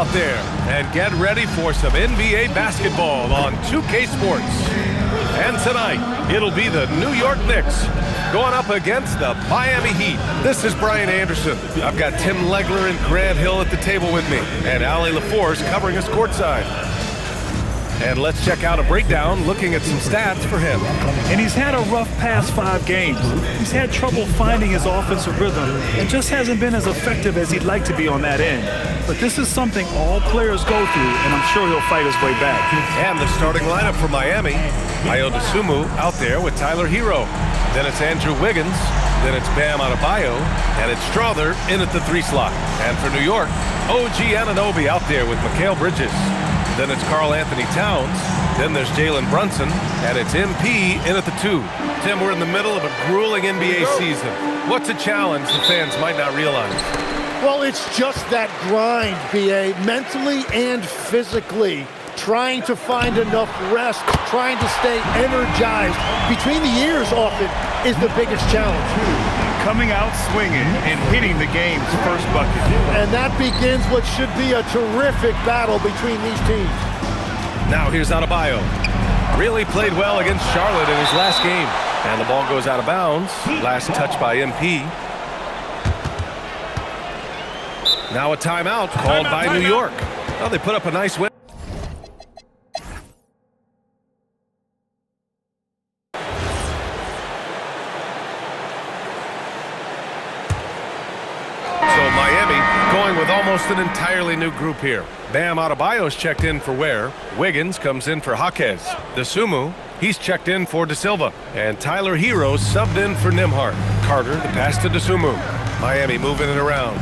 out there and get ready for some NBA basketball on 2K Sports. And tonight, it'll be the New York Knicks going up against the Miami Heat. This is Brian Anderson. I've got Tim Legler and Grant Hill at the table with me, and Allie LaForce covering us courtside. And let's check out a breakdown looking at some stats for him. And he's had a rough past 5 games. He's had trouble finding his offensive rhythm and just hasn't been as effective as he'd like to be on that end. But this is something all players go through, and I'm sure he'll fight his way back. And the starting lineup for Miami, Ayo Dosunmu out there with Tyler Hero. Then it's Andrew Wiggins. Then it's Bam Adebayo. And it's Strother in at the 3 slot. And for New York, OG Anunoby out there with Mikal Bridges. Then it's Karl Anthony Towns. Then there's Jalen Brunson. And it's MP in at the 2. Tim, we're in the middle of a grueling NBA season. What's a challenge the fans might not realize? Well, it's just that grind, B.A., mentally and physically. Trying to find enough rest, trying to stay energized between the years often is the biggest challenge. Coming out swinging and hitting the game's first bucket. And that begins what should be a terrific battle between these teams. Now here's Adebayo. Really played well against Charlotte in his last game. And the ball goes out of bounds. Last touch by MP. Now a timeout called by New York. Well, they put up a nice win. With almost an entirely new group here. Bam Adebayo's checked in for Ware. Wiggins comes in for Jaquez. Dosunmu, he's checked in for De Silva. And Tyler Hero subbed in for Nembhard. Carter, the pass to Dosunmu. Miami moving it around.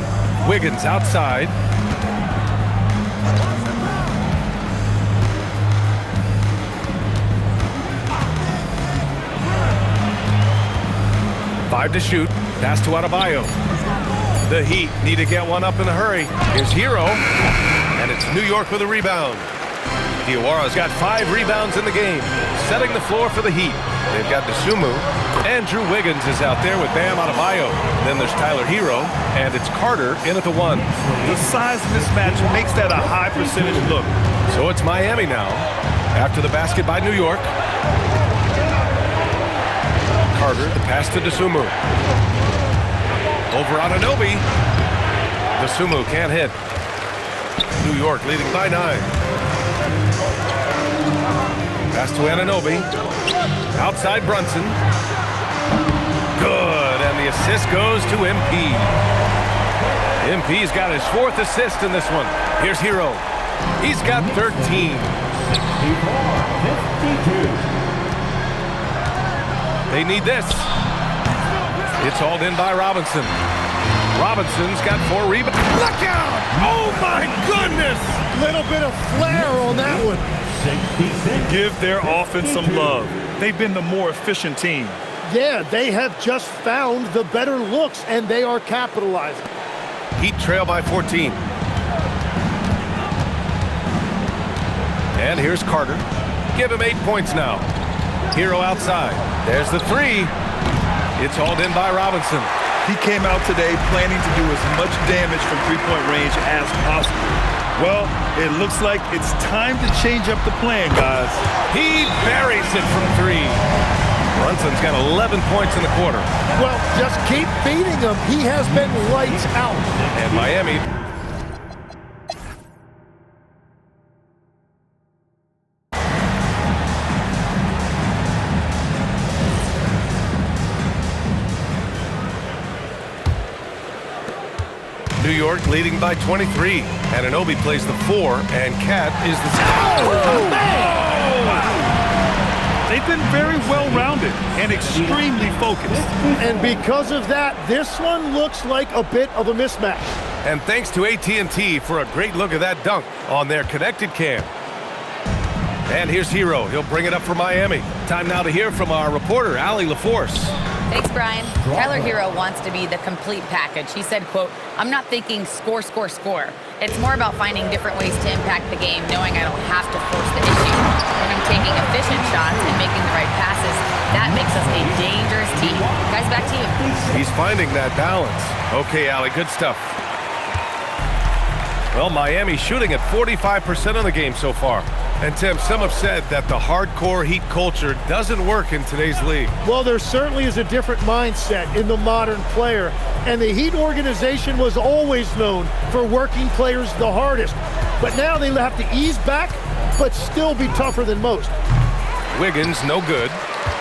Wiggins outside. Five to shoot. Pass to Adebayo. The Heat need to get one up in a hurry. Here's Hero, and it's New York with a rebound. Diawara's got 5 rebounds in the game, setting the floor for the Heat. They've got Dosunmu. Andrew Wiggins is out there with Bam Adebayo. Then there's Tyler Hero, and it's Carter in at the 1. The size mismatch makes that a high percentage look. So it's Miami now, after the basket by New York. Carter, the pass to Dosunmu. Over Anunoby. Dosunmu can't hit. New York leading by 9. Pass to Anunoby. Outside Brunson. Good, and the assist goes to MP. MP's got his 4th assist in this one. Here's Hero. He's got 13. They need this. It's hauled in by Robinson. Robinson's got 4 rebounds. Look out! Oh, my goodness! Little bit of flair on that one. Give their offense some love. They've been the more efficient team. Yeah, they have just found the better looks, and they are capitalizing. Heat trail by 14. And here's Carter. Give him 8 points now. Hero outside. There's the 3. It's hauled in by Robinson. He came out today planning to do as much damage from 3-point range as possible. Well, it looks like it's time to change up the plan, guys. He buries it from 3. Brunson's got 11 points in the quarter. Well, just keep feeding him. He has been lights out. And Miami. New York leading by 23. Anunoby plays the 4, and Cat is the... Oh, man! They've been very well-rounded and extremely focused. And because of that, this one looks like a bit of a mismatch. And thanks to AT&T for a great look at that dunk on their connected cam. And here's Hero. He'll bring it up for Miami. Time now to hear from our reporter, Allie LaForce. Thanks, Brian. Tyler Hero wants to be the complete package. He said, quote, "I'm not thinking score, score, score. It's more about finding different ways to impact the game, knowing I don't have to force the issue. When I'm taking efficient shots and making the right passes, that makes us a dangerous team." Guys, back to you. He's finding that balance. Okay, Allie, good stuff. Well, Miami shooting at 45% of the game so far. And Tim, some have said that the hardcore Heat culture doesn't work in today's league. Well, there certainly is a different mindset in the modern player. And the Heat organization was always known for working players the hardest. But now they have to ease back, but still be tougher than most. Wiggins, no good.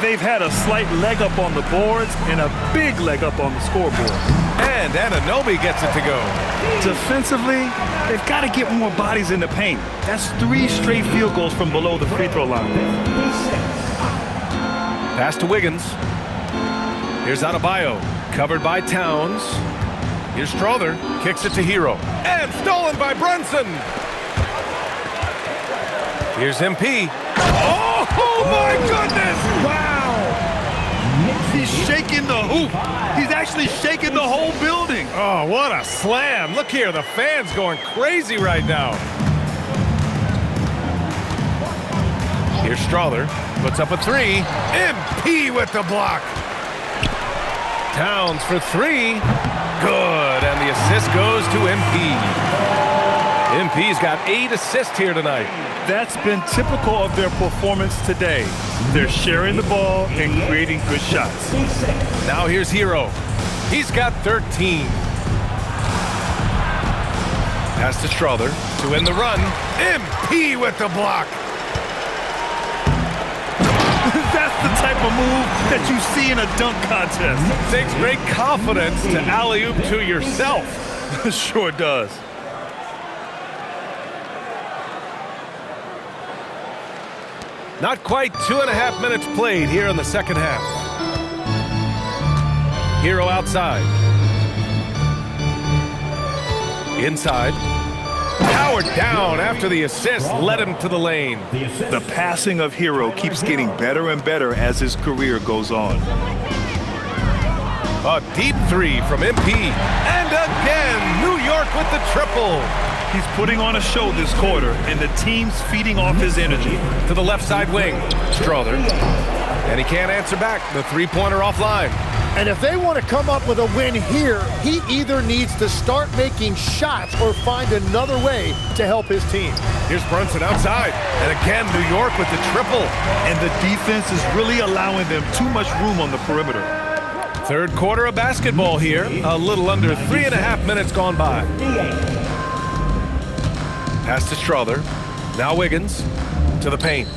They've had a slight leg up on the boards and a big leg up on the scoreboard. And Anunoby gets it to go. Defensively, they've got to get more bodies in the paint. That's 3 straight field goals from below the free throw line. Pass to Wiggins. Here's Adebayo, covered by Towns. Here's Strother, kicks it to Hero. And stolen by Brunson. Here's MP. Oh my goodness! Wow! He's shaking the hoop. He's actually shaking the whole building. Oh, what a slam. Look here, the fans going crazy right now. Here's Strother, puts up a 3. MP with the block. Towns for 3. Good, and the assist goes to MP. MP's got 8 assists here tonight. That's been typical of their performance today. They're sharing the ball and creating good shots. Now here's Hero. He's got 13. Pass to Strother to end the run. MP with the block. That's the type of move that you see in a dunk contest. Takes great confidence to alley-oop to yourself. Sure does. Not quite 2.5 minutes played here in the second half. Hero outside. Inside. Powered down after the assist led him to the lane. The passing of Hero keeps getting better and better as his career goes on. A deep 3 from MP. And again, New York with the triple. He's putting on a show this quarter, and the team's feeding off his energy. To the left side wing, Strother. And he can't answer back. The 3-pointer offline. And if they want to come up with a win here, he either needs to start making shots or find another way to help his team. Here's Brunson outside. And again, New York with the triple. And the defense is really allowing them too much room on the perimeter. Third quarter of basketball here. A little under 3.5 minutes gone by. Pass to Strother. Now Wiggins to the paint.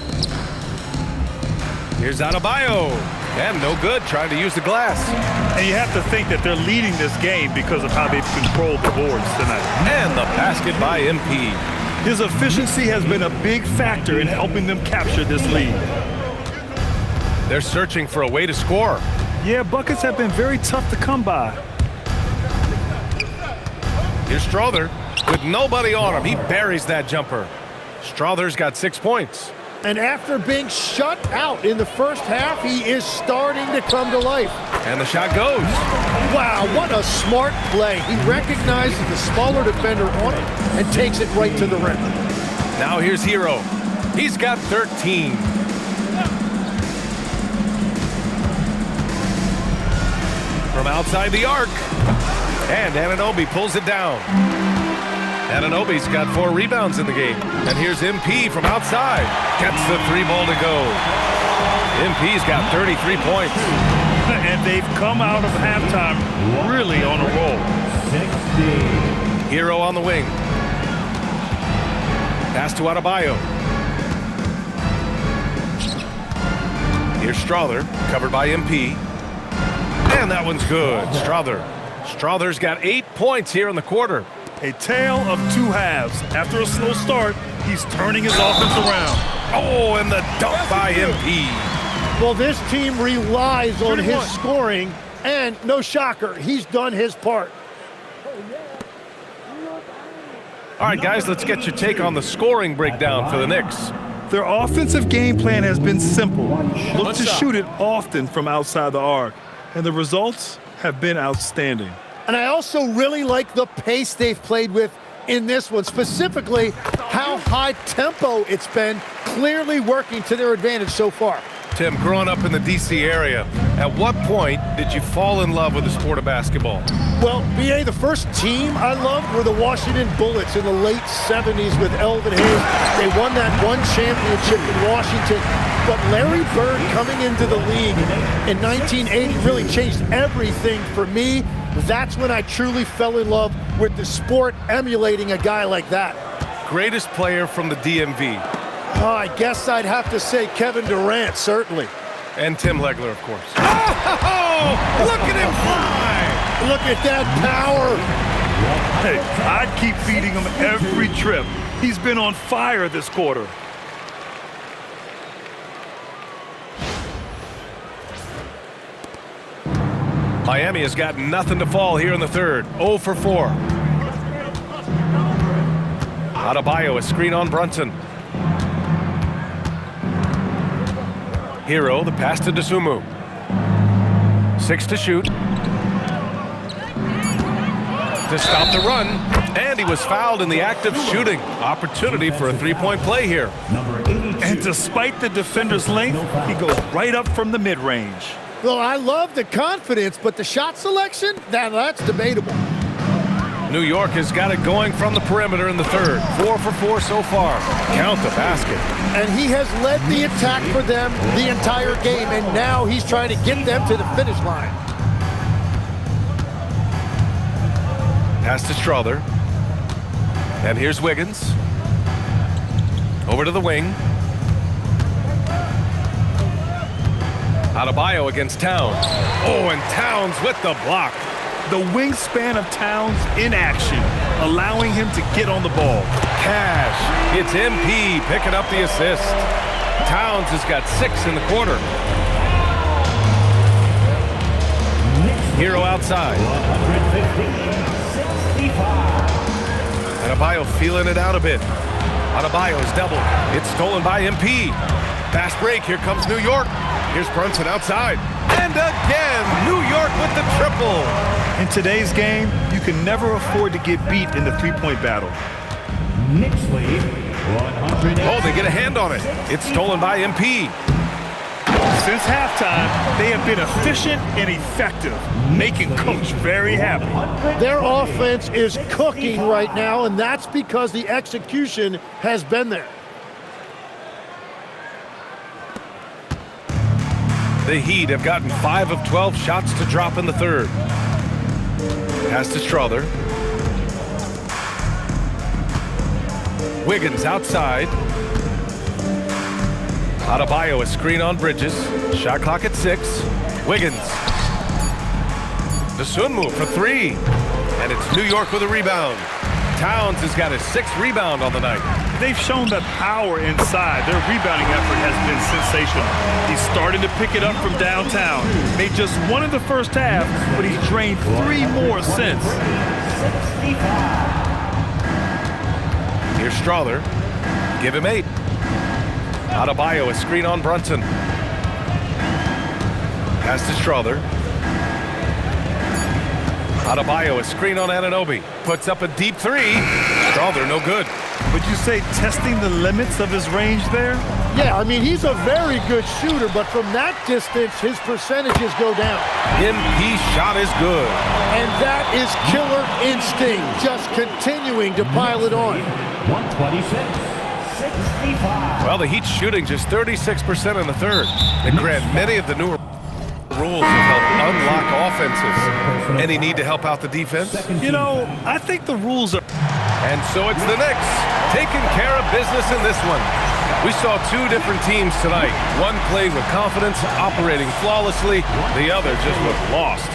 Here's Adebayo. And no good, trying to use the glass. And you have to think that they're leading this game because of how they've controlled the boards tonight. And the basket by MP. His efficiency has been a big factor in helping them capture this lead. They're searching for a way to score. Yeah, buckets have been very tough to come by. Here's Strother with nobody on him. He buries that jumper. Strother's got 6 points. And after being shut out in the first half, he is starting to come to life. And the shot goes. Wow, what a smart play. He recognizes the smaller defender on it and takes it right to the rim. Now here's Hero. He's got 13. From outside the arc. And Anunoby pulls it down. Anunoby's got 4 rebounds in the game. And here's MP from outside. Gets the 3 ball to go. MP's got 33 points. And they've come out of halftime really on a roll. Hero on the wing. Pass to Adebayo. Here's Strother, covered by MP. And that one's good. Strother's got 8 points here in the quarter. A tale of 2 halves. After a slow start, he's turning his offense around. Oh, and the dunk by MP. Well, this team relies on his scoring, and no shocker, he's done his part. All right, guys, let's get your take on the scoring breakdown for the Knicks. Their offensive game plan has been simple. Look to shoot it often from outside the arc. And the results have been outstanding. And I also really like the pace they've played with in this one, specifically how high tempo it's been, clearly working to their advantage so far. Tim, growing up in the D.C. area, at what point did you fall in love with the sport of basketball? Well, B.A., the first team I loved were the Washington Bullets in the late 70s with Elvin Hayes. They won that one championship in Washington. But Larry Bird coming into the league in 1980 really changed everything for me. That's when I truly fell in love with the sport, emulating a guy like that. Greatest player from the DMV? Oh, I guess I'd have to say Kevin Durant, certainly. And Tim Legler, of course. Oh, look at him fly! Look at that power. Hey, I'd keep feeding him every trip. He's been on fire this quarter. Miami has got nothing to fall here in the third. 0 for 4. Adebayo, a screen on Brunson. Hero, the pass to Dosunmu. 6 to shoot. To stop the run, and he was fouled in the act of shooting. Opportunity for a three-point play here. And despite the defender's length, he goes right up from the mid-range. Well, I love the confidence, but the shot selection, that's debatable. New York has got it going from the perimeter in the third. 4 for 4 so far. Count the basket. And he has led the attack for them the entire game, and now he's trying to get them to the finish line. Pass to Strother. And here's Wiggins. Over to the wing. Adebayo against Towns. Oh, and Towns with the block. The wingspan of Towns in action, allowing him to get on the ball. Cash. It's MP picking up the assist. Towns has got 6 in the quarter. Hero outside. Adebayo feeling it out a bit. Adebayo's double. It's stolen by MP. Fast break. Here comes New York. Here's Brunson outside. And again, New York with the triple. In today's game, you can never afford to get beat in the three-point battle. Oh, they get a hand on it. It's stolen by MP. Since halftime, they have been efficient and effective, making Coach very happy. Their offense is cooking right now, and that's because the execution has been there. The Heat have gotten 5 of 12 shots to drop in the third. Pass to Strother. Wiggins outside. Adebayo, a screen on Bridges. Shot clock at 6. Wiggins. Dosunmu for 3. And it's New York with a rebound. Towns has got his 6th rebound on the night. They've shown the power inside. Their rebounding effort has been sensational. He's starting to pick it up from downtown. Made just 1 in the first half, but he's drained 3 more since. Here's Strother. Give him 8. Adebayo, a screen on Brunson. Pass to Strother. Adebayo, a screen on Anunoby. Puts up a deep 3. Strother, no good. Would you say testing the limits of his range there? Yeah, I mean, he's a very good shooter, but from that distance, his percentages go down. MP shot is good. And that is killer instinct, just continuing to pile it on. 126-65. Well, the Heat's shooting just 36% in the third. And Grant, many of the newer rules have helped unlock offenses. Any need to help out the defense? You know, I think the rules are... And so it's the Knicks taking care of business in this one. We saw 2 different teams tonight. One played with confidence, operating flawlessly. The other just looked lost.